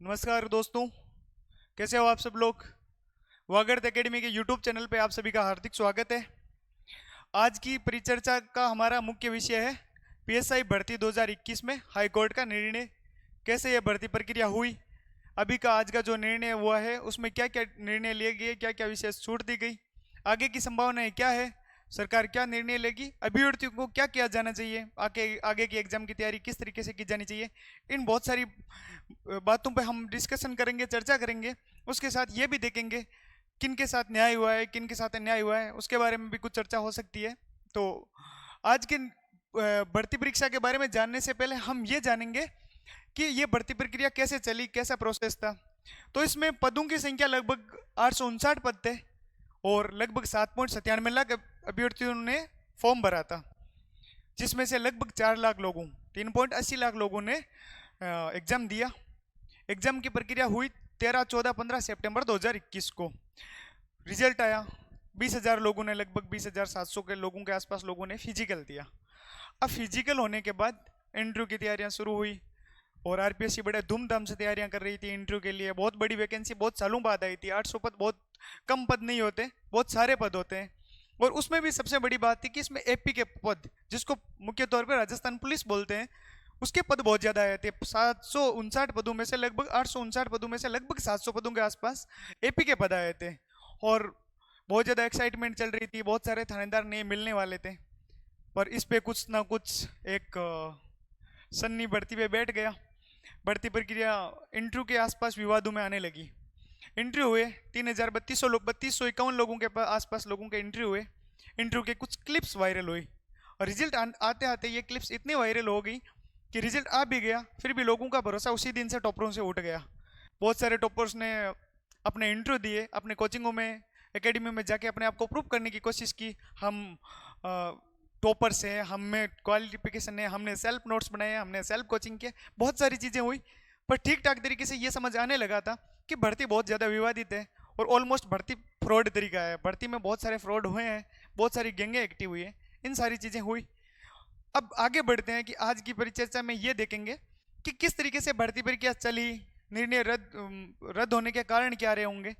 नमस्कार दोस्तों, कैसे हो आप सब लोग। वागर्थ एकेडमी के यूट्यूब चैनल पे आप सभी का हार्दिक स्वागत है। आज की परिचर्चा का हमारा मुख्य विषय है पीएसआई भर्ती 2021 में हाई कोर्ट का निर्णय, कैसे यह भर्ती प्रक्रिया हुई, अभी का आज का जो निर्णय हुआ है उसमें क्या क्या निर्णय लिए गए, क्या क्या विशेष छूट दी गई, आगे की संभावनाएं क्या है, सरकार क्या निर्णय लेगी, अभ्यर्थियों को क्या किया जाना चाहिए, आगे की एग्जाम की तैयारी किस तरीके से की जानी चाहिए। इन बहुत सारी बातों पे हम डिस्कशन करेंगे, चर्चा करेंगे। उसके साथ ये भी देखेंगे किन के साथ न्याय हुआ है, किन के साथ अन्याय हुआ है, उसके बारे में भी कुछ चर्चा हो सकती है। तो आज के भर्ती परीक्षा के बारे में जानने से पहले हम ये जानेंगे कि ये भर्ती प्रक्रिया कैसे चली, कैसा प्रोसेस था। तो इसमें पदों की संख्या लगभग 859 पद थे और लगभग 7.97 लाख अभ्यर्थियों ने फॉर्म भरा था, जिसमें से लगभग 4 लाख लोगों 3.80 लाख लोगों ने एग्जाम दिया। एग्जाम की प्रक्रिया हुई 13, 14, 15 सितंबर 2021 को। रिजल्ट आया 20,000 लोगों ने, लगभग 20,700 के लोगों के आसपास लोगों ने फिजिकल दिया। अब फिजिकल होने के बाद इंटरव्यू की तैयारियां शुरू हुई और आरपीएससी बड़े धूमधाम से तैयारियां कर रही थी इंटरव्यू के लिए। बहुत बड़ी वैकेंसी बहुत सालों बाद आई थी। 800 पद बहुत कम पद नहीं होते, बहुत सारे पद होते हैं। और उसमें भी सबसे बड़ी बात थी कि इसमें एपी के पद, जिसको मुख्य तौर पर राजस्थान पुलिस बोलते हैं, उसके पद बहुत ज्यादा आए थे। 759 पदों में से लगभग 859 पदों में से लगभग 700 पदों के आसपास एपी के पद आए थे और बहुत ज्यादा एक्साइटमेंट चल रही थी। बहुत सारे थानेदार नए मिलने वाले थे, पर इस पे कुछ ना कुछ एक सन्नी भर्ती पे बैठ गया। भर्ती प्रक्रिया इंटरव्यू के आसपास विवादों में आने लगी। इंटरव्यू हुए 3,3200 लोग, 3251 लोगों के आसपास लोगों के इंटरव्यू हुए। इंटरव्यू के कुछ क्लिप्स वायरल हुई और रिजल्ट आते आते ये क्लिप्स इतनी वायरल हो गई कि रिजल्ट आ भी गया, फिर भी लोगों का भरोसा उसी दिन से टॉपरों से उठ गया। बहुत सारे टॉपर्स ने अपने इंटरव्यू दिए, अपने कोचिंगों में, एकेडमी में जाके अपने आप को प्रूव करने की कोशिश की। हम टॉपर्स हैं, हम में क्वालिफिकेशन है, हमने सेल्फ नोट्स बनाए, हमने सेल्फ कोचिंग किया, बहुत सारी चीज़ें हुई। पर ठीक ठाक तरीके से ये समझ आने लगा था कि भर्ती बहुत ज़्यादा विवादित है और ऑलमोस्ट भर्ती फ्रॉड तरीका है। भर्ती में बहुत सारे फ्रॉड हुए हैं, बहुत सारी गैंगें एक्टिव हुई हैं, इन सारी चीज़ें हुई। अब आगे बढ़ते हैं कि आज की परिचर्चा में ये देखेंगे कि किस तरीके से भर्ती प्रक्रिया चली, निर्णय रद्द होने के कारण क्या रहे होंगे।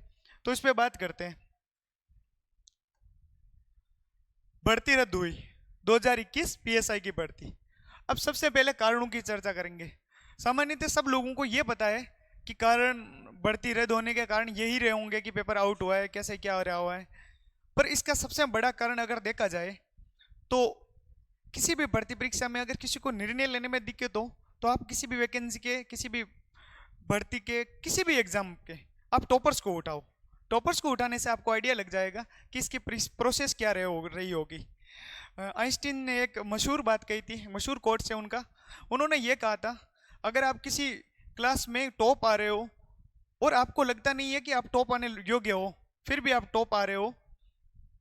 तो इस पे बात करते हैं। भर्ती रद्द हुई 2021 पीएसआई की भर्ती। अब सबसे पहले कारणों की चर्चा करेंगे। सामान्यतः सब लोगों को यह पता है कि कारण, भर्ती रद्द होने के कारण यही रहे होंगे कि पेपर आउट हुआ है, कैसे क्या हो रहा हुआ है। पर इसका सबसे बड़ा कारण अगर देखा जाए तो किसी भी भर्ती परीक्षा में अगर किसी को निर्णय लेने में दिक्कत हो तो आप किसी भी वैकेंसी के, किसी भी भर्ती के, किसी भी एग्जाम के आप टॉपर्स को उठाओ। टॉपर्स को उठाने से आपको आइडिया लग जाएगा कि इसकी प्रोसेस क्या रही होगी। आइंस्टीन ने एक मशहूर बात कही थी, मशहूर कोट से उनका। उन्होंने ये कहा था, अगर आप किसी क्लास में टॉप आ रहे हो और आपको लगता नहीं है कि आप टॉप आने योग्य हो, फिर भी आप टॉप आ रहे हो,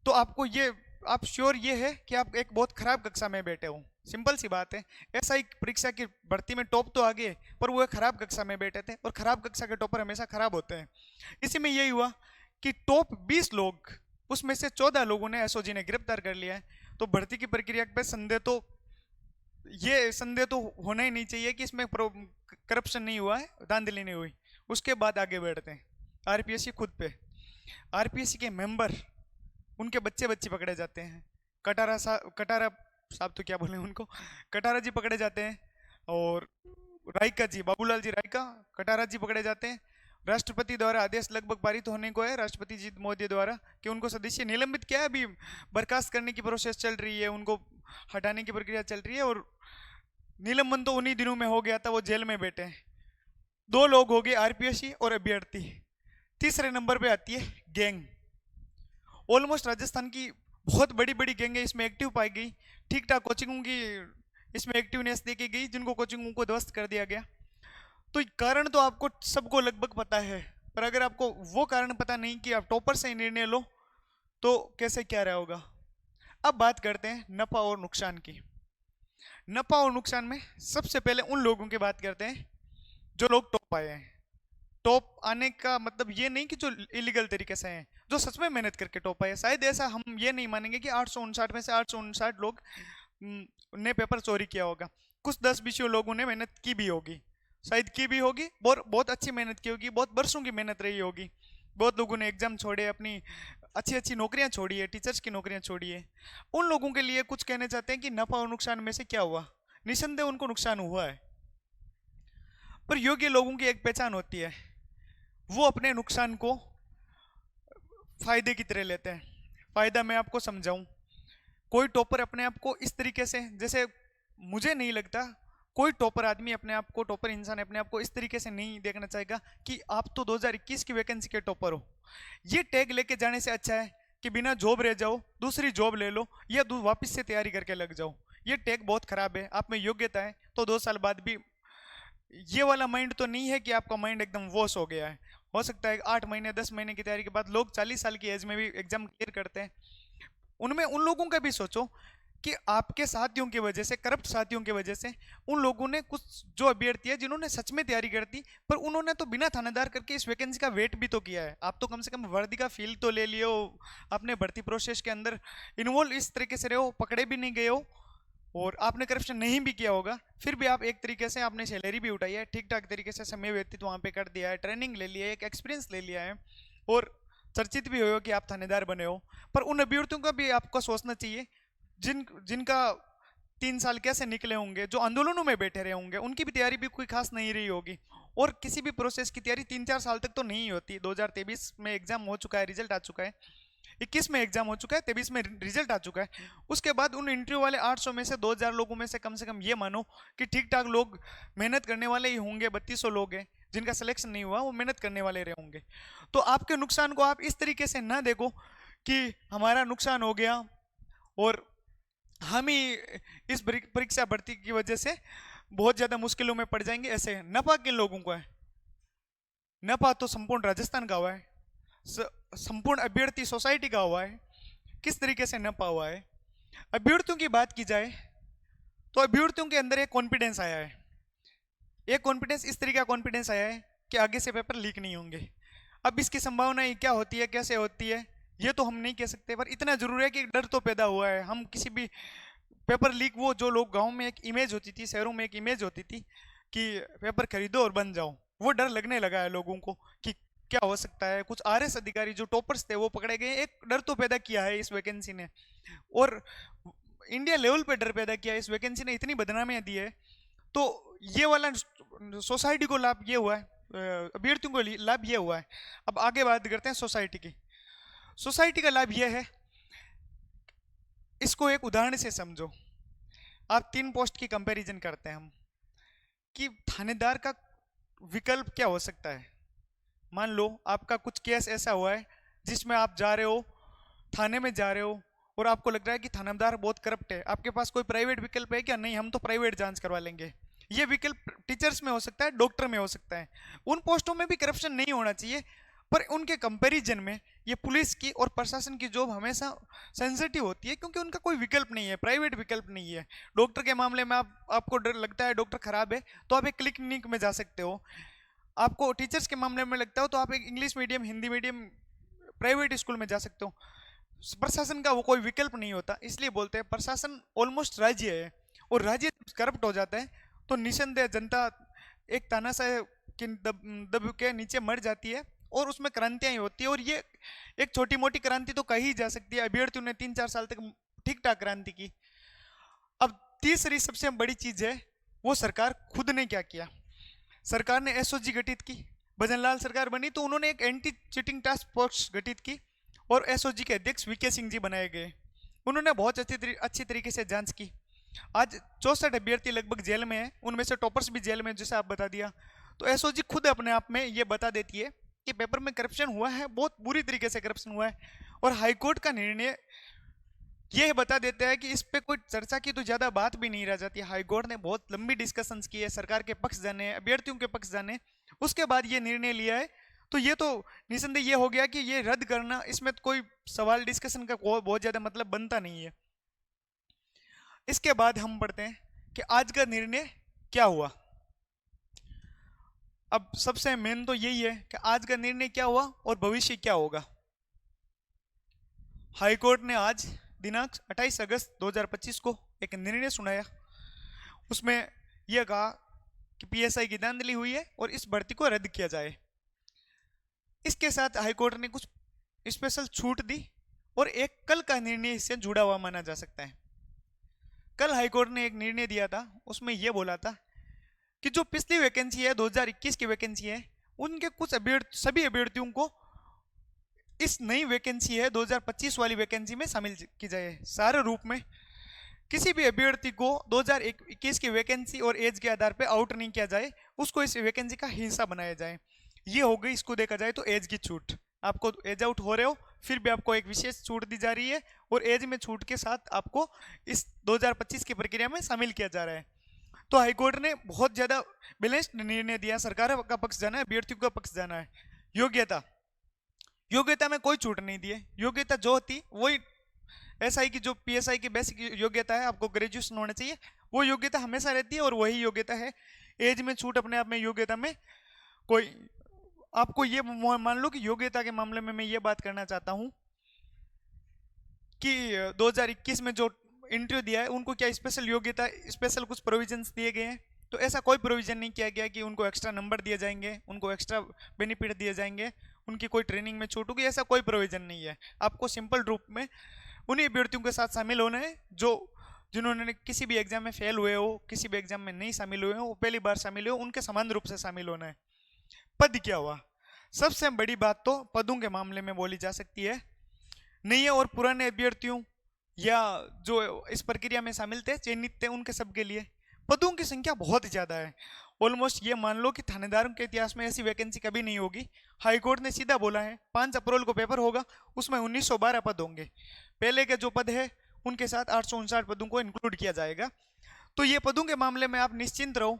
तो आपको ये, आप श्योर ये है कि आप एक बहुत खराब कक्षा में बैठे हो। सिंपल सी बात है। ऐसा ही परीक्षा की भर्ती में टॉप तो आ गए, पर वो एक खराब कक्षा में बैठे थे और खराब कक्षा के टॉपर हमेशा खराब होते हैं। इसी में यही हुआ कि टॉप 20 लोग, उसमें से 14 लोगों ने एसओजी ने गिरफ्तार कर लिया है। तो भर्ती की प्रक्रिया पे संदेह तो होना ही नहीं चाहिए कि इसमें करप्शन नहीं हुआ है, धांधली नहीं हुई। उसके बाद आगे बढ़ते हैं आरपीएससी खुद पे। आरपीएससी के मेंबर, उनके बच्चे पकड़े जाते हैं। कटारा साहब तो क्या बोले उनको, कटारा जी पकड़े जाते हैं और रायका जी, बाबूलाल जी रायका, कटारा जी पकड़े जाते हैं। राष्ट्रपति द्वारा आदेश लगभग पारित होने को है, राष्ट्रपति जी मोदी द्वारा, कि उनको सदस्य निलंबित किया है। अभी बर्खास्त करने की प्रोसेस चल रही है, उनको हटाने की प्रक्रिया चल रही है और निलंबन तो उन्हीं दिनों में हो गया था, वो जेल में बैठे हैं। 2 लोग हो गए, आरपीएससी और अभ्यर्थी। तीसरे नंबर पे आती है गैंग। ऑलमोस्ट राजस्थान की बहुत बड़ी बड़ी गैंग इसमें एक्टिव पाई गई। ठीक ठाक कोचिंगों की इसमें एक्टिवनेस देखी गई, जिनको कोचिंगों को ध्वस्त कर दिया गया। तो कारण तो आपको सबको लगभग पता है, पर अगर आपको वो कारण पता नहीं कि आप टॉपर से ही निर्णय लो तो कैसे क्या रहा होगा। अब बात करते हैं नफा और नुकसान की। नफा और नुकसान में सबसे पहले उन लोगों की बात करते हैं जो लोग टॉप आए हैं। टॉप आने का मतलब ये नहीं कि जो इलीगल तरीके से हैं, जो सच में मेहनत करके टॉप आए। शायद ऐसा हम ये नहीं मानेंगे कि 859 में से 859 लोग ने पेपर चोरी किया होगा। कुछ 10-20 लोगों ने मेहनत की भी होगी। शायद की भी होगी, बहुत अच्छी मेहनत की होगी, बहुत बरसों की मेहनत रही होगी। बहुत लोगों ने एग्जाम छोड़े, अपनी अच्छी अच्छी नौकरियां छोड़ी है, टीचर्स की नौकरियां छोड़ी है। उन लोगों के लिए कुछ कहना चाहते हैं कि नफा और नुकसान में से क्या हुआ। निस्संदेह उनको नुकसान हुआ है, पर योग्य लोगों की एक पहचान होती है, वो अपने नुकसान को फायदे की तरह लेते हैं। फायदा मैं आपको समझाऊं। कोई टॉपर अपने आप को इस तरीके से, जैसे मुझे नहीं लगता कोई टॉपर आदमी अपने आप को, टॉपर इंसान अपने आप को इस तरीके से नहीं देखना चाहेगा कि आप तो 2021 की वैकेंसी के टॉपर हो। ये टैग लेके जाने से अच्छा है कि बिना जॉब रह जाओ, दूसरी जॉब ले लो, या वापस से तैयारी करके लग जाओ। ये टैग बहुत खराब है। आप में योग्यता है तो 2 साल बाद भी ये वाला माइंड तो नहीं है कि आपका माइंड एकदम वॉश हो गया है। हो सकता है 8 महीने 10 महीने की तैयारी के बाद लोग 40 साल की एज में भी एग्जाम क्लियर करते हैं। उनमें उन लोगों का भी सोचो कि आपके साथियों की वजह से, करप्ट साथियों की वजह से, उन लोगों ने, कुछ जो अभ्यर्थी है जिन्होंने सच में तैयारी कर दी, पर उन्होंने तो बिना थानेदार करके इस वैकेंसी का वेट भी तो किया है। आप तो कम से कम वर्दी का फील तो ले लियो, आपने भर्ती प्रोसेस के अंदर इन्वॉल्व इस तरीके से रहे हो, पकड़े भी नहीं गए हो, और आपने करप्शन नहीं भी किया होगा, फिर भी आप एक तरीके से आपने सैलरी भी उठाई है, ठीक ठाक तरीके से समय व्यतीत वहाँ पे कर दिया है, ट्रेनिंग ले लिया है, एक एक्सपीरियंस ले लिया है, और चर्चित भी हो कि आप थानेदार बने हो। पर उन अभ्यर्थियों का भी आपको सोचना चाहिए जिनका 3 साल कैसे निकले होंगे, जो आंदोलनों में बैठे रहे होंगे, उनकी भी तैयारी भी कोई खास नहीं रही होगी। और किसी भी प्रोसेस की तैयारी 3-4 साल तक तो नहीं होती। 2023 में एग्जाम हो चुका है, रिजल्ट आ चुका है, 21 में एग्जाम हो चुका है, 23 में रिजल्ट आ चुका है। उसके बाद उन इंटरव्यू वाले 800 में से 2000 लोगों में से कम ये मानो कि ठीक ठाक लोग मेहनत करने वाले ही होंगे। 3200 लोग हैं जिनका सिलेक्शन नहीं हुआ, वो मेहनत करने वाले रहे होंगे। तो आपके नुकसान को आप इस तरीके से ना देखो कि हमारा नुकसान हो गया और हम ही इस परीक्षा भर्ती की वजह से बहुत ज्यादा मुश्किलों में पड़ जाएंगे। ऐसे नफा किन लोगों को है? नफा तो संपूर्ण राजस्थान का हुआ है, संपूर्ण अभ्यर्थी सोसाइटी का हुआ है। किस तरीके से नफा हुआ है? अभ्यर्थियों की बात की जाए तो अभ्यर्थियों के अंदर एक कॉन्फिडेंस आया है। एक कॉन्फिडेंस, इस तरीके का कॉन्फिडेंस आया है कि आगे से पेपर लीक नहीं होंगे। अब इसकी संभावना क्या होती है, कैसे होती है, ये तो हम नहीं कह सकते, पर इतना जरूर है कि डर तो पैदा हुआ है। हम किसी भी पेपर लीक, वो जो लोग गांव में एक इमेज होती थी, शहरों में एक इमेज होती थी कि पेपर खरीदो और बन जाओ, वो डर लगने लगा है लोगों को कि क्या हो सकता है। कुछ आरएस अधिकारी जो टॉपर्स थे वो पकड़े गए। एक डर तो पैदा किया है इस वैकेंसी ने, और इंडिया लेवल पे डर पैदा किया है इस वैकेंसी ने, इतनी बदनामियां दी है। तो ये वाला सोसाइटी को लाभ ये हुआ है, अभ्यर्थियों को लाभ ये हुआ है। अब आगे बात करते हैं सोसाइटी की। सोसाइटी का लाभ यह है, इसको एक उदाहरण से समझो। आप 3 पोस्ट की कंपैरिजन करते हैं हम कि थानेदार का विकल्प क्या हो सकता है। मान लो आपका कुछ केस ऐसा हुआ है जिसमें आप जा रहे हो, थाने में जा रहे हो, और आपको लग रहा है कि थानेदार बहुत करप्ट है। आपके पास कोई प्राइवेट विकल्प है क्या? नहीं, हम तो प्राइवेट जांच करवा लेंगे। ये विकल्प टीचर्स में हो सकता है, डॉक्टर में हो सकता है। उन पोस्टों में भी करप्शन नहीं होना चाहिए, पर उनके कंपैरिजन में ये पुलिस की और प्रशासन की जॉब हमेशा सेंसिटिव होती है, क्योंकि उनका कोई विकल्प नहीं है, प्राइवेट विकल्प नहीं है। डॉक्टर के मामले में आपको डर लगता है डॉक्टर खराब है तो आप एक क्लिनिक में जा सकते हो। आपको टीचर्स के मामले में लगता हो तो आप एक English medium, Hindi medium private school में जा सकते हो। प्रशासन का वो कोई विकल्प नहीं होता। इसलिए बोलते हैं प्रशासन ऑलमोस्ट राज्य है, और राज्य करप्ट हो जाता है तो निसंदेह जनता एक तानाशाह के दब के नीचे मर जाती है, और उसमें क्रांतियां ही होती है। और ये एक छोटी मोटी क्रांति तो कही जा सकती है। अभ्यर्थियों ने 3-4 साल तक ठीक ठाक क्रांति की। अब तीसरी सबसे बड़ी चीज है, वो सरकार खुद ने क्या किया। सरकार ने एसओजी गठित की। भजनलाल सरकार बनी तो उन्होंने एक एंटी चीटिंग टास्क फोर्स गठित की, और एसओजी के अध्यक्ष वीके सिंह जी बनाए गए। उन्होंने बहुत अच्छी तरीके से जांच की। आज 64 अभ्यर्थी लगभग जेल में है, उनमें से टॉपर्स भी जेल में, जैसे आप बता दिया। तो एसओजी खुद अपने आप में ये बता देती है कि पेपर में करप्शन हुआ है, बहुत बुरी तरीके से करप्शन हुआ है। और हाईकोर्ट का निर्णय यह बता देता है कि इस पे कोई चर्चा की तो ज्यादा बात भी नहीं रह जाती। हाईकोर्ट ने बहुत लंबी डिस्कशंस की है, सरकार के पक्ष जाने, अभ्यर्थियों के पक्ष जाने, उसके बाद ये निर्णय लिया है। तो ये तो निसंदेह ये हो गया कि ये रद्द करना, इसमें तो कोई सवाल डिस्कशन का बहुत ज्यादा मतलब बनता नहीं है। इसके बाद हम पढ़ते हैं कि आज का निर्णय क्या हुआ। अब सबसे मेन तो यही है कि आज का निर्णय क्या हुआ और भविष्य क्या होगा। हाईकोर्ट ने आज दिनांक 28 अगस्त 2025 को एक निर्णय सुनाया। उसमें यह कहा कि पीएसआई की धांधली हुई है और इस भर्ती को रद्द किया जाए। इसके साथ हाईकोर्ट ने कुछ स्पेशल छूट दी और एक कल का निर्णय इससे जुड़ा हुआ माना जा सकता है। कल हाईकोर्ट ने एक निर्णय दिया था, उसमें यह बोला था कि जो पिछली वैकेंसी है 2021 की वैकेंसी है, उनके कुछ सभी अभ्यर्थियों को इस नई वैकेंसी है 2025 वाली वैकेंसी में शामिल की जाए। सारे रूप में किसी भी अभ्यर्थी को 2021 की वैकेंसी और एज के आधार पर आउट नहीं किया जाए, उसको इस वैकेंसी का हिस्सा बनाया जाए। ये हो गई, इसको देखा जाए तो एज की छूट। आपको एज आउट हो रहे हो फिर भी आपको एक विशेष छूट दी जा रही है और एज में छूट के साथ आपको इस 2025 की प्रक्रिया में शामिल किया जा रहा है। तो हाईकोर्ट ने बहुत ज्यादा बैलेंस्ड निर्णय दिया। सरकार का पक्ष जाना है, अभ्यर्थियों का पक्ष जाना है। योग्यता में कोई छूट नहीं दी है। योग्यता जो होती वही एसआई की, जो पीएसआई की बेसिक योग्यता है, आपको ग्रेजुएशन होना चाहिए, वो योग्यता हमेशा रहती है और वही योग्यता है। एज में छूट अपने आप में योग्यता में कोई, आपको ये मान लो कि योग्यता के मामले में मैं ये बात करना चाहता हूं कि 2021 में जो इंटरव्यू दिया है उनको क्या स्पेशल योग्यता, स्पेशल कुछ प्रोविजंस दिए गए हैं? तो ऐसा कोई प्रोविजन नहीं किया गया कि उनको एक्स्ट्रा नंबर दिए जाएंगे, उनको एक्स्ट्रा बेनिफिट दिए जाएंगे, उनकी कोई ट्रेनिंग में छूट होगी, ऐसा कोई प्रोविजन नहीं है। आपको सिंपल रूप में उन्हीं अभ्यर्थियों के साथ शामिल होना है जिन्होंने किसी भी एग्जाम में फेल हुए हो, किसी भी एग्जाम में नहीं शामिल हुए हो, वो पहली बार शामिल हो, उनके समान रूप से शामिल होना है। पद क्या हुआ? सबसे बड़ी बात तो पदों के मामले में बोली जा सकती है। नए और पुराने अभ्यर्थियों या जो इस प्रक्रिया में शामिल थे, चयनित थे, उनके सबके लिए पदों की संख्या बहुत ज्यादा है। ऑलमोस्ट ये मान लो कि थानेदारों के इतिहास में ऐसी वैकेंसी कभी नहीं होगी। हाईकोर्ट ने सीधा बोला है 5 अप्रैल को पेपर होगा, उसमें 1912 पद होंगे। पहले के जो पद है उनके साथ 859 पदों को इंक्लूड किया जाएगा। तो ये पदों के मामले में आप निश्चिंत रहो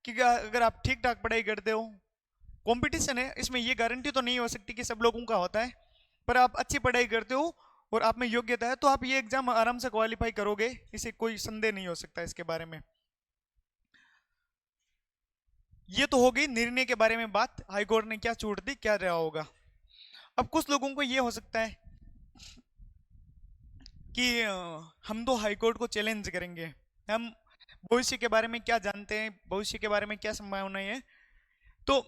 कि अगर आप ठीक ठाक पढ़ाई करते हो, कंपटीशन है, इसमें ये गारंटी तो नहीं हो सकती कि सब लोगों का होता है, पर आप अच्छी पढ़ाई करते हो और आप में योग्यता है तो आप ये एग्जाम आराम से क्वालिफाई करोगे, इसे कोई संदेह नहीं हो सकता इसके बारे में। ये तो हो गई निर्णय के बारे में बात, हाईकोर्ट ने क्या छूट दी, क्या रहा होगा। अब कुछ लोगों को ये हो सकता है कि हम तो हाईकोर्ट को चैलेंज करेंगे, हम भविष्य के बारे में क्या जानते हैं, भविष्य के बारे में क्या संभावनाएं है। तो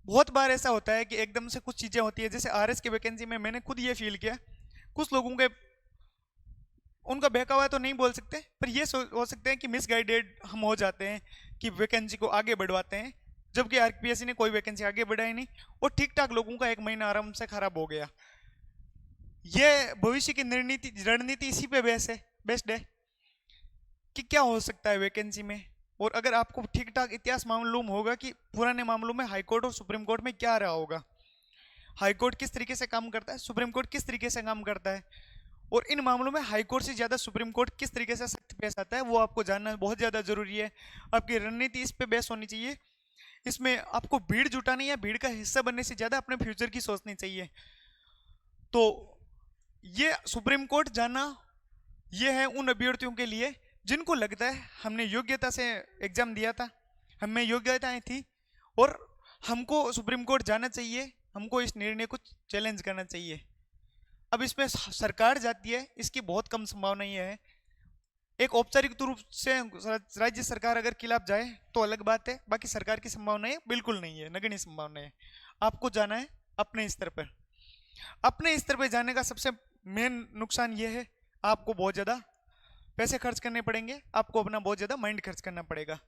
बहुत बार ऐसा होता है कि एकदम से कुछ चीजें होती है, जैसे आरएस की वैकेंसी में मैंने खुद ये फील किया, कुछ लोगों के उनका बहकावा तो नहीं बोल सकते, पर ये हो सकते हैं कि मिसगाइडेड हम हो जाते हैं कि वैकेंसी को आगे बढ़वाते हैं, जबकि आरपीएससी ने कोई वैकेंसी आगे बढ़ाई नहीं और ठीक ठाक लोगों का 1 महीना आराम से खराब हो गया। ये भविष्य की रणनीति इसी पे बेस्ड है कि क्या हो सकता है वैकेंसी में। और अगर आपको ठीक ठाक इतिहास मालूम होगा कि पुराने मामलों में हाईकोर्ट और सुप्रीम कोर्ट में क्या रहा होगा, हाईकोर्ट किस तरीके से काम करता है, सुप्रीम कोर्ट किस तरीके से काम करता है, और इन मामलों में हाईकोर्ट से ज्यादा सुप्रीम कोर्ट किस तरीके से सख्त पेश आता है, वो आपको जानना बहुत ज्यादा जरूरी है। आपकी रणनीति इस पे बेस होनी चाहिए। इसमें आपको भीड़ जुटानी या भीड़ का हिस्सा बनने से ज्यादा अपने फ्यूचर की सोचनी चाहिए। तो ये सुप्रीम कोर्ट जाना ये है उन अभ्यर्थियों के लिए जिनको लगता है हमने योग्यता से एग्जाम दिया था, हमें योग्यताएं थी और हमको सुप्रीम कोर्ट जाना चाहिए, हमको इस निर्णय को चैलेंज करना चाहिए। अब इसमें सरकार जाती है, इसकी बहुत कम संभावना ये है। एक औपचारिक रूप से राज्य सरकार अगर खिलाफ जाए तो अलग बात है, बाकी सरकार की संभावना बिल्कुल नहीं है, नगण्य संभावना है। आपको जाना है अपने स्तर पर। अपने स्तर पर जाने का सबसे मेन नुकसान ये है, आपको बहुत ज्यादा पैसे खर्च करने पड़ेंगे, आपको अपना बहुत ज्यादा माइंड खर्च करना पड़ेगा।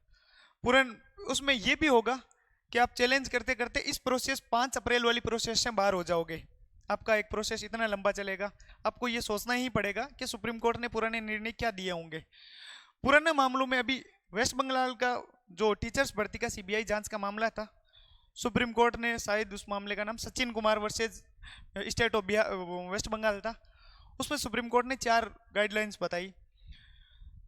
पूरा उसमें यह भी होगा कि आप चैलेंज करते करते इस प्रोसेस 5 अप्रैल वाली प्रोसेस से बाहर हो जाओगे। आपका एक प्रोसेस इतना लंबा चलेगा, आपको ये सोचना ही पड़ेगा कि सुप्रीम कोर्ट ने पुराने निर्णय क्या दिए होंगे। पुराने मामलों में अभी वेस्ट बंगाल का जो टीचर्स भर्ती का सीबीआई जांच का मामला था, सुप्रीम कोर्ट ने शायद उस मामले का नाम Sachin Kumar versus state of West Bengal था। उसमें सुप्रीम कोर्ट ने 4 गाइडलाइंस बताई,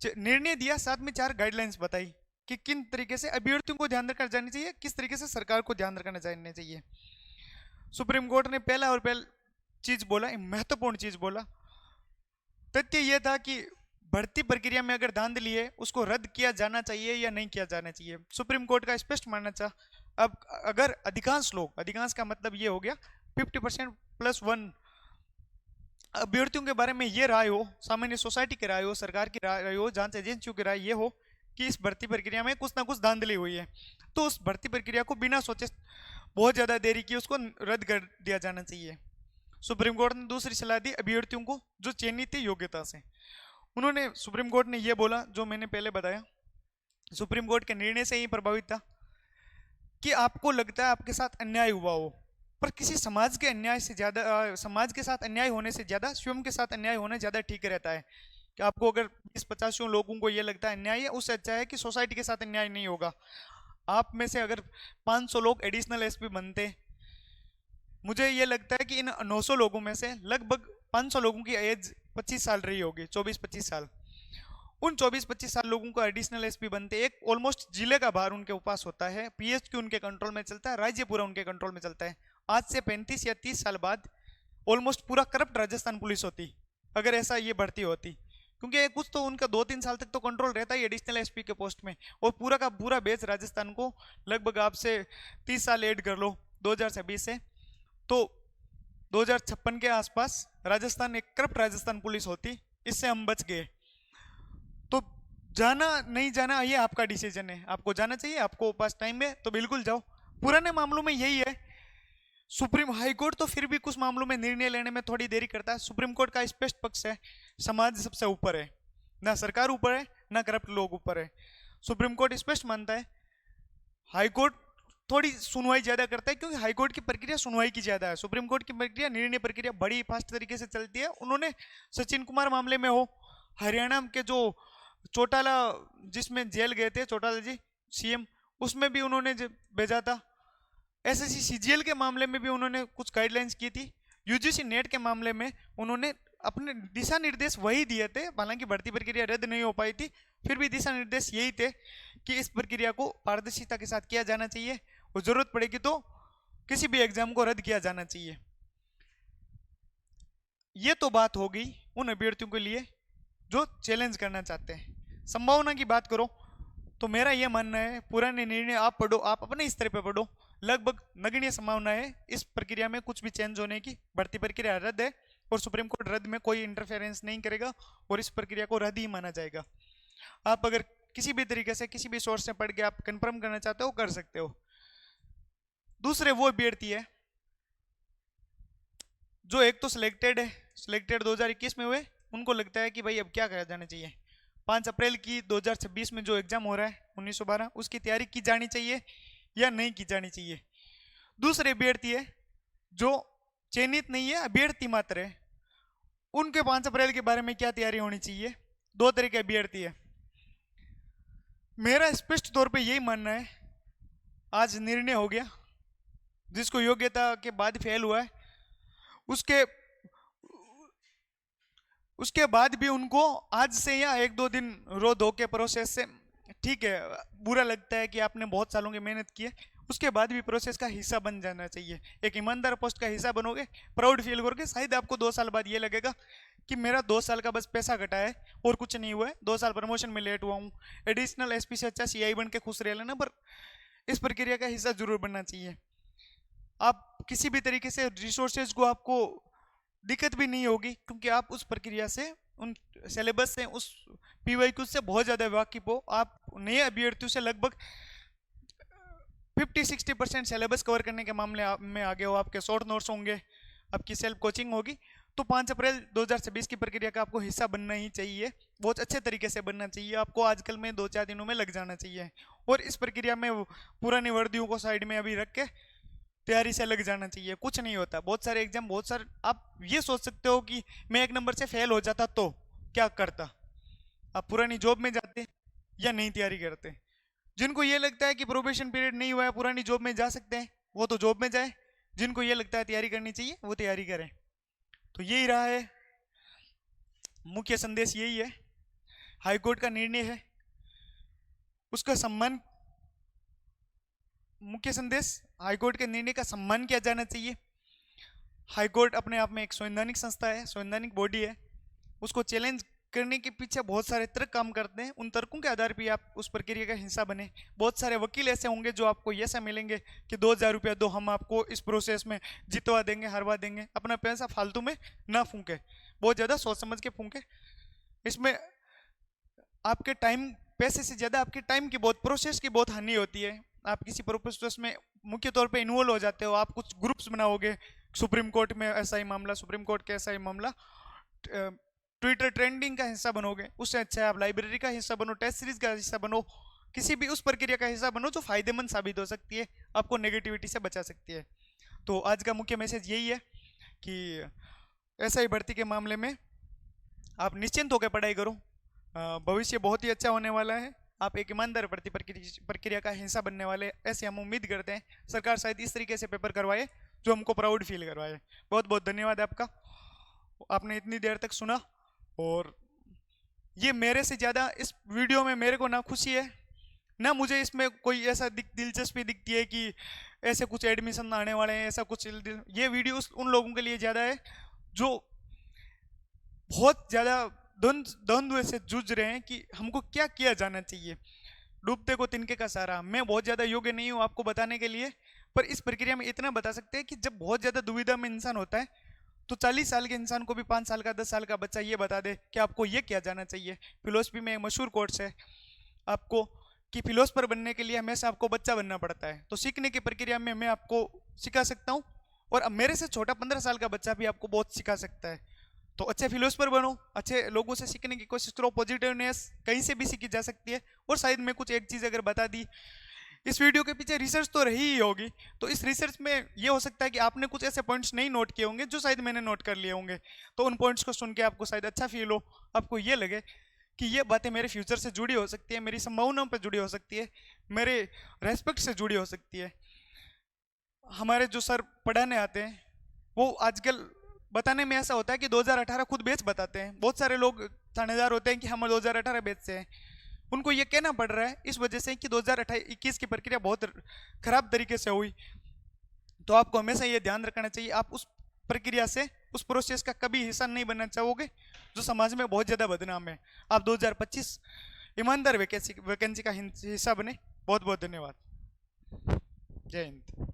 निर्णय दिया, साथ में 4 गाइडलाइंस बताई कि किन तरीके से अभ्यर्थियों को ध्यान रखना जानी चाहिए, किस तरीके से सरकार को ध्यान रखना जाना चाहिए। सुप्रीम कोर्ट ने पहला चीज बोला, महत्वपूर्ण चीज बोला, तथ्य यह था कि भर्ती प्रक्रिया में अगर धांधली है उसको रद्द किया जाना चाहिए या नहीं किया जाना चाहिए। सुप्रीम कोर्ट का स्पष्ट मानना था। अब अगर अधिकांश लोग, अधिकांश का मतलब ये हो गया 50% + 1 अभ्यर्थियों के बारे में ये राय हो, सामान्य सोसाइटी की राय हो, सरकार की राय हो, जांच एजेंसियों की राय ये हो कि इस भर्ती प्रक्रिया में कुछ ना कुछ धांधली हुई है, तो उस भर्ती प्रक्रिया को बिना सोचे बहुत ज़्यादा देरी की उसको रद्द कर दिया जाना चाहिए। सुप्रीम कोर्ट ने दूसरी सलाह दी अभ्यर्थियों को जो चयनित थे योग्यता से। उन्होंने सुप्रीम कोर्ट ने यह बोला, जो मैंने पहले बताया, सुप्रीम कोर्ट के निर्णय से ही प्रभावित था कि आपको लगता है आपके साथ अन्याय हुआ हो, पर किसी समाज के अन्याय से ज़्यादा समाज के साथ अन्याय होने से ज़्यादा स्वयं के साथ अन्याय होना ज़्यादा ठीक रहता है। कि आपको अगर 20-50 लोगों को ये लगता है अन्याय है, उससे अच्छा है कि सोसाइटी के साथ अन्याय नहीं होगा। आप में से अगर 500 लोग एडिशनल एसपी बनते, मुझे ये लगता है कि इन 900 लोगों में से लगभग 500 लोगों की एज 25 साल रही होगी, 24-25 साल। उन 24-25 साल लोगों को एडिशनल एसपी बनते, एक ऑलमोस्ट जिले का भार उनके पास होता है, पीएचक्यू उनके कंट्रोल में चलता है, राज्य पूरा उनके कंट्रोल में चलता है। आज से 35 या 30 साल बाद ऑलमोस्ट पूरा करप्ट राजस्थान पुलिस होती अगर ऐसा ये भर्ती होती, क्योंकि कुछ तो उनका 2-3 साल तक तो कंट्रोल रहता है एडिशनल एसपी के पोस्ट में, और पूरा का पूरा बेच राजस्थान को लगभग आपसे 30 साल ऐड कर लो 2026 से, तो 2056 के आसपास राजस्थान एक करप्ट राजस्थान पुलिस होती। इससे हम बच गए। तो जाना नहीं जाना ये आपका डिसीजन है, आपको जाना चाहिए, आपको पास टाइम है तो बिल्कुल जाओ। पुराने मामलों में यही है। सुप्रीम हाई कोर्ट तो फिर भी कुछ मामलों में निर्णय लेने में थोड़ी देरी करता है। सुप्रीम कोर्ट का स्पष्ट पक्ष है, समाज सबसे ऊपर है, ना सरकार ऊपर है ना करप्ट लोग ऊपर है। सुप्रीम कोर्ट स्पष्ट मानता है। हाई कोर्ट थोड़ी सुनवाई ज्यादा करता है, क्योंकि हाई कोर्ट की प्रक्रिया सुनवाई की ज्यादा है। सुप्रीम कोर्ट की प्रक्रिया निर्णय प्रक्रिया बड़ी फास्ट तरीके से चलती है। उन्होंने सचिन कुमार मामले में हो, हरियाणा के जो चौटाला जिसमें जेल गए थे चौटाला जी सीएम, उसमें भी उन्होंने भेजा था। एसएससी सीजीएल के मामले में भी उन्होंने कुछ गाइडलाइंस की थी। यूजीसी नेट के मामले में उन्होंने अपने दिशा निर्देश वही दिए थे, हालांकि भर्ती प्रक्रिया रद्द नहीं हो पाई थी, फिर भी दिशा निर्देश यही थे कि इस प्रक्रिया को पारदर्शिता के साथ किया जाना चाहिए और जरूरत पड़ेगी तो किसी भी एग्जाम को रद्द किया जाना चाहिए। ये तो बात हो गई उन अभ्यर्थियों के लिए जो चैलेंज करना चाहते हैं। संभावना की बात करो तो मेरा यह मानना है, पुराने निर्णय आप पढ़ो, आप अपने स्तर पे पढ़ो, लगभग नगण्य संभावना है इस प्रक्रिया में कुछ भी चेंज होने की। भर्ती प्रक्रिया रद्द है और सुप्रीम कोर्ट रद्द में कोई इंटरफेरेंस नहीं करेगा और इस प्रक्रिया को रद्द ही माना जाएगा। आप अगर किसी भी तरीके से किसी भी सोर्स से पढ़ के आप कंफर्म करना चाहते हो कर सकते हो। दूसरे वो अभ्यर्थी है जो एक तो सिलेक्टेड है, सिलेक्टेड 2021 में हुए, उनको लगता है कि भाई अब क्या करा जाना चाहिए। 5 अप्रैल की 2026 में जो एग्जाम हो रहा है 1912, उसकी तैयारी की जानी चाहिए या नहीं की जानी चाहिए। दूसरे अभ्यर्थी है जो चयनित नहीं है, अभ्यर्थी मात्र है, उनके 5 अप्रैल के बारे में क्या तैयारी होनी चाहिए। दो तरह के अभ्यर्थी है। मेरा स्पष्ट तौर पे यही मानना है, आज निर्णय हो गया, जिसको योग्यता के बाद फेल हुआ है उसके बाद भी उनको आज से या 1-2 दिन रो धो के प्रोसेस से, ठीक है बुरा लगता है कि आपने बहुत सालों की मेहनत की है, उसके बाद भी प्रोसेस का हिस्सा बन जाना चाहिए। एक ईमानदार पोस्ट का हिस्सा बनोगे, प्राउड फील करोगे, शायद आपको 2 साल बाद ये लगेगा कि मेरा 2 साल का बस पैसा कटा है और कुछ नहीं हुआ है, 2 साल प्रमोशन में लेट हुआ हूँ। एडिशनल एसपी से अच्छा सीआई बन के खुश रह लेना, पर इस प्रक्रिया का हिस्सा जरूर बनना चाहिए। आप किसी भी तरीके से रिसोर्सेज को आपको दिक्कत भी नहीं होगी, क्योंकि आप उस प्रक्रिया से, उन सिलेबस से, उस पीवाईक्यू से बहुत ज़्यादा वाकिफ हो। आप नए अभ्यर्थियों से लगभग 50-60% सिलेबस कवर करने के मामले में आगे हो। आपके शॉर्ट नोट्स होंगे, आपकी सेल्फ कोचिंग होगी, तो 5 अप्रैल 2026 की प्रक्रिया का आपको हिस्सा बनना ही चाहिए, बहुत अच्छे तरीके से बनना चाहिए। आपको आजकल में 2-4 दिनों में लग जाना चाहिए और इस प्रक्रिया में पुरानी वर्दियों को साइड में अभी रख के तैयारी से लग जाना चाहिए। कुछ नहीं होता, बहुत सारे एग्जाम, बहुत सारे, आप ये सोच सकते हो कि मैं 1 नंबर से फेल हो जाता तो क्या करता, आप पुरानी जॉब में जाते या नहीं तैयारी करते। जिनको ये लगता है कि प्रोबेशन पीरियड नहीं हुआ है, पुरानी जॉब में जा सकते हैं, वो तो जॉब में जाए। जिनको ये लगता है तैयारी करनी चाहिए, वो तैयारी करें। तो यही रहा है, मुख्य संदेश यही है। हाईकोर्ट का निर्णय है, उसका सम्मान, मुख्य संदेश हाईकोर्ट के निर्णय का सम्मान किया जाना चाहिए। हाईकोर्ट अपने आप में एक संवैधानिक संस्था है, संवैधानिक बॉडी है, उसको चैलेंज करने के पीछे बहुत सारे तर्क काम करते हैं। उन तर्कों के आधार पर आप उस प्रक्रिया का हिस्सा बने। बहुत सारे वकील ऐसे होंगे जो आपको ऐसा मिलेंगे कि 2000 रुपया दो, हम आपको इस प्रोसेस में जितवा देंगे, हरवा देंगे। अपना पैसा फालतू में ना फूंके, बहुत ज़्यादा सोच समझ के फूंके। इसमें आपके टाइम पैसे से ज़्यादा आपके टाइम की बहुत, प्रोसेस की बहुत हानि होती है। आप किसी प्रोसेस में मुख्य तौर पे इन्वॉल्व हो जाते हो, आप कुछ ग्रुप्स बनाओगे, सुप्रीम कोर्ट में ऐसा ही मामला, सुप्रीम कोर्ट का ऐसा ही मामला, ट्विटर ट्रेंडिंग का हिस्सा बनोगे, उससे अच्छा है आप लाइब्रेरी का हिस्सा बनो, टेस्ट सीरीज का हिस्सा बनो, किसी भी उस प्रक्रिया का हिस्सा बनो जो फायदेमंद साबित हो सकती है, आपको नेगेटिविटी से बचा सकती है। तो आज का मुख्य मैसेज यही है कि एसआई भर्ती के मामले में आप निश्चिंत होकर पढ़ाई करो, भविष्य बहुत ही अच्छा होने वाला है, आप एक ईमानदार भर्ती प्रक्रिया का हिस्सा बनने वाले, ऐसे हम उम्मीद करते हैं। सरकार शायद इस तरीके से पेपर करवाए जो हमको प्राउड फील करवाए। बहुत बहुत धन्यवाद आपका, आपने इतनी देर तक सुना। और ये मेरे से ज़्यादा इस वीडियो में मेरे को ना खुशी है ना मुझे इसमें कोई ऐसा दिलचस्पी दिखती है कि ऐसे कुछ एडमिशन आने वाले हैं, ऐसा कुछ। ये वीडियो उन लोगों के लिए ज़्यादा है जो बहुत ज़्यादा द्वंद्व से जूझ रहे हैं कि हमको क्या किया जाना चाहिए। डूबते को तिनके का सहारा, मैं बहुत ज़्यादा योग्य नहीं हूँ आपको बताने के लिए, पर इस प्रक्रिया में इतना बता सकते हैं कि जब बहुत ज़्यादा दुविधा में इंसान होता है तो 40 साल के इंसान को भी 5 साल का 10 साल का बच्चा ये बता दे कि आपको ये किया जाना चाहिए। फिलोसफी में एक मशहूर कोट्स है आपको कि फिलोसफर बनने के लिए हमेशा आपको बच्चा बनना पड़ता है। तो सीखने की प्रक्रिया में मैं आपको सिखा सकता हूँ, और अब मेरे से छोटा 15 साल का बच्चा भी आपको बहुत सिखा सकता है। तो अच्छे फिलोसफर बनो, अच्छे लोगों से सीखने की कोशिश करो, पॉजिटिवनेस कहीं से भी सीखी जा सकती है। और शायद मैं कुछ एक चीज़ अगर बता दी, इस वीडियो के पीछे रिसर्च तो रही ही होगी, तो इस रिसर्च में ये हो सकता है कि आपने कुछ ऐसे पॉइंट्स नहीं नोट किए होंगे जो शायद मैंने नोट कर लिए होंगे। तो उन पॉइंट्स को सुन के आपको शायद अच्छा फील हो, आपको ये लगे कि ये बातें मेरे फ्यूचर से जुड़ी हो सकती है, मेरी संभावनाओं पर जुड़ी हो सकती है, मेरे रेस्पेक्ट से जुड़ी हो सकती है। हमारे जो सर पढ़ाने आते हैं वो आजकल बताने में ऐसा होता है कि 2018 खुद बैच बताते हैं। बहुत सारे लोग थानेदार होते हैं कि हम 2018 बैच से हैं, उनको ये कहना पड़ रहा है इस वजह से कि 2021 की प्रक्रिया बहुत खराब तरीके से हुई। तो आपको हमेशा ये ध्यान रखना चाहिए, आप उस प्रक्रिया से, उस प्रोसेस का कभी हिस्सा नहीं बनना चाहोगे जो समाज में बहुत ज़्यादा बदनाम है। आप 2025 ईमानदार वैकेंसी का हिस्सा बने। बहुत बहुत धन्यवाद। जय हिंद।